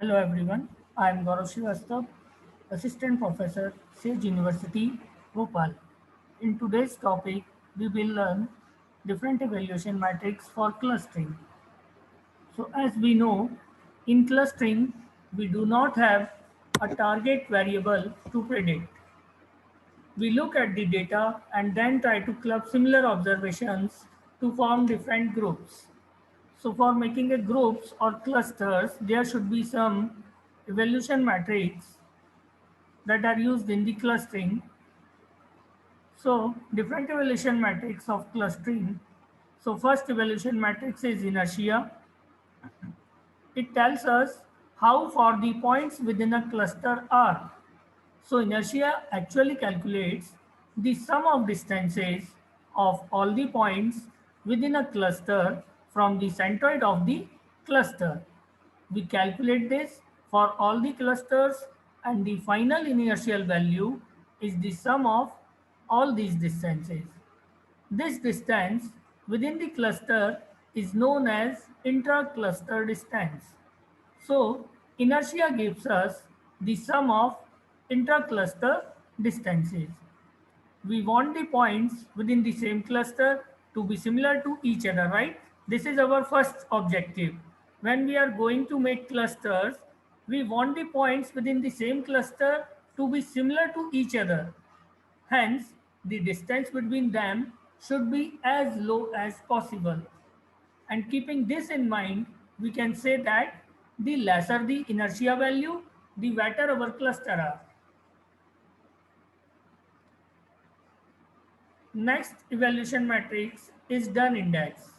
Hello everyone, I am Gaurav Srivastava, Assistant Professor, Sage University, Bhopal. In today's topic, we will learn different evaluation metrics for clustering. So as we know, in clustering, we do not have a target variable to predict. We look at the data and then try to club similar observations to form different groups. So for making a groups or clusters, there should be some evaluation matrix that are used in the clustering. So different evaluation matrix of clustering. So first evaluation matrix is inertia. It tells us how far the points within a cluster are. So inertia actually calculates the sum of distances of all the points within a cluster from the centroid of the cluster. We calculate this for all the clusters and the final inertial value is the sum of all these distances. This distance within the cluster is known as intra-cluster distance. So inertia gives us the sum of intra-cluster distances. We want the points within the same cluster to be similar to each other, right? This is our first objective. When we are going to make clusters, we want the points within the same cluster to be similar to each other. Hence, the distance between them should be as low as possible. And keeping this in mind, we can say that the lesser the inertia value, the better our cluster are. Next evaluation matrix is Dunn index.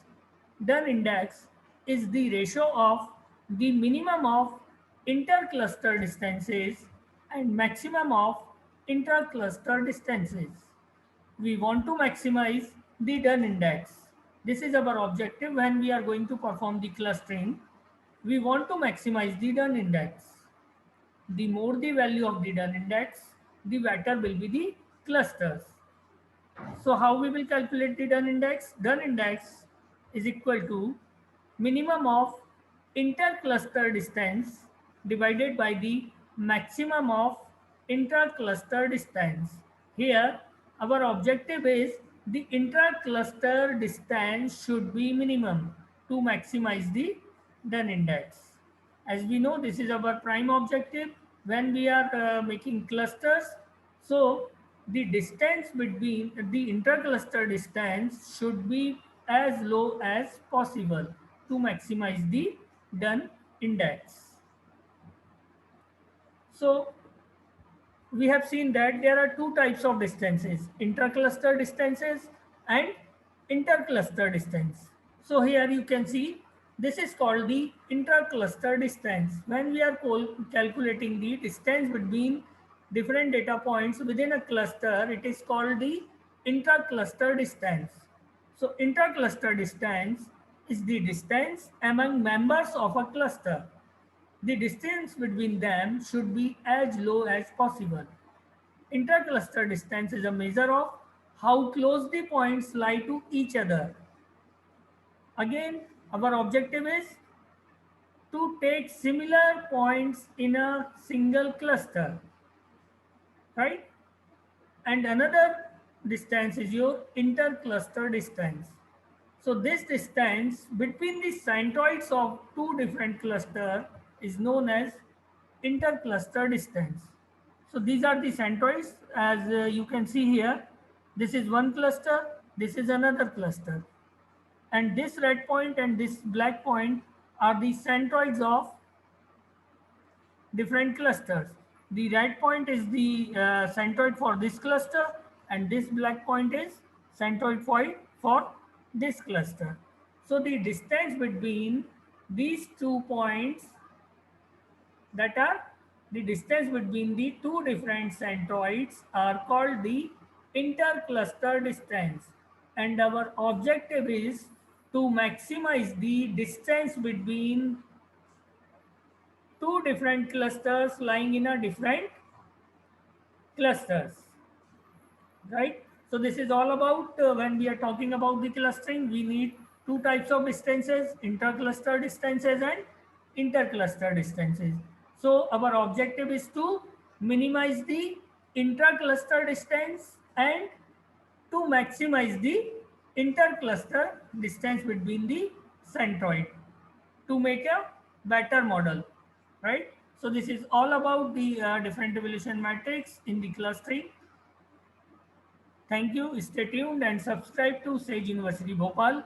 Dunn index is the ratio of the minimum of intercluster distances and maximum of intercluster distances. We want to maximize the Dunn index. This is our objective when we are going to perform the clustering. We want to maximize the Dunn index. The more the value of the Dunn index, the better will be the clusters. So how we will calculate the Dunn index? Dunn index is equal to minimum of intercluster distance divided by the maximum of intercluster distance. Here our objective is the intercluster distance should be minimum to maximize the Dunn index. As we know, this is our prime objective when we are making clusters. So the distance between the intercluster distance should be as low as possible to maximize the Dunn index. So we have seen that there are two types of distances, intracluster distances and intercluster distance. So here you can see this is called the intracluster distance. When we are calculating the distance between different data points within a cluster, it is called the intracluster distance. So intracluster distance is the distance among members of a cluster. The distance between them should be as low as possible. Intercluster distance is a measure of how close the points lie to each other. Again, our objective is to take similar points in a single cluster, right? And another distance is your intercluster distance. So this distance between the centroids of two different clusters is known as intercluster distance. So these are the centroids as you can see here. This is one cluster, this is another cluster. And this red point and this black point are the centroids of different clusters. The red point is the centroid for this cluster and this black point is centroid for this cluster. So the distance between these 2 points, that are the distance between the two different centroids, are called the intercluster distance, and our objective is to maximize the distance between two different clusters lying in a different clusters, right? So this is all about when we are talking about the clustering, we need two types of distances, intercluster distances and intercluster distances. So our objective is to minimize the intra-cluster distance and to maximize the inter-cluster distance between the centroid to make a better model, right? So this is all about the different evolution matrix in the clustering. Thank you. Stay tuned and subscribe to Sage University Bhopal